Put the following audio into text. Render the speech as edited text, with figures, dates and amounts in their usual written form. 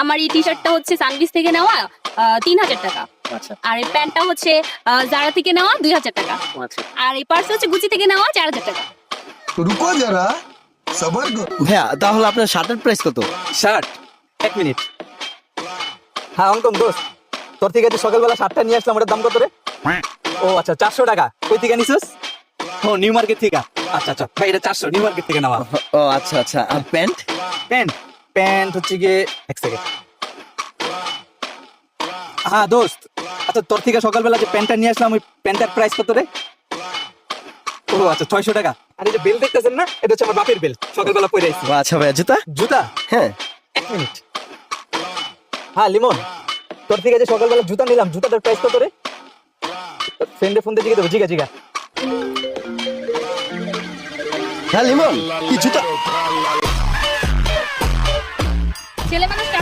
আমার এই টি শার্টটা হচ্ছে সানবিস থেকে নেওয়া 3,000 টাকা। আচ্ছা আর এই প্যান্টটা হচ্ছে জারা থেকে নেওয়া 2,000 টাকা। আচ্ছা আর এই পার্স হচ্ছে গুচি থেকে নেওয়া 4,000 টাকা। रुको जरा सबर करो। ভাইয়া তাহলে আপনার শার্টের প্রাইস কত? Shirt 1 minute. হ্যাঁ অঙ্কন দোস্ত, তোর থেকে যে সকালবেলা শার্টটা নিয়ে আসলাম ওটার দাম কত রে? ও আচ্ছা 400 টাকা। কই থেকে নিছিস? ও নিউ মার্কেট থেকে। আচ্ছা আচ্ছা ভাই, এটা 400 নিউ মার্কেট থেকে নেওয়া। ও আচ্ছা আচ্ছা। আর প্যান্ট? প্যান্ট প্যান্ট হচ্ছে গিয়ে এক সেকেন্ড। হ্যাঁ দোস্ত, আচ্ছা তোর থেকে সকালবেলা যে প্যান্টটা নিয়ে আসলাম ওই প্যান্টটার প্রাইস কত রে? ও আচ্ছা 600 টাকা। আর এই যে বেল দেখতেছেন না, এটা হচ্ছে আমার বাপের বেল, সকালবেলা পরে আইছি। ও আচ্ছা ভাইয়া, জুতা? জুতা হ্যাঁ। 1 মিনিট। হ্যাঁ লিমন, তোর থেকে যে সকালবেলা জুতা নিলাম, জুতাটার প্রাইস কত রে? ফ্রেন্ডে ফোন দিয়ে জিজ্ঞেস দেবো। জিগা জিগা। হ্যাঁ লিমন, কি জুতা? ছেলে মানুষ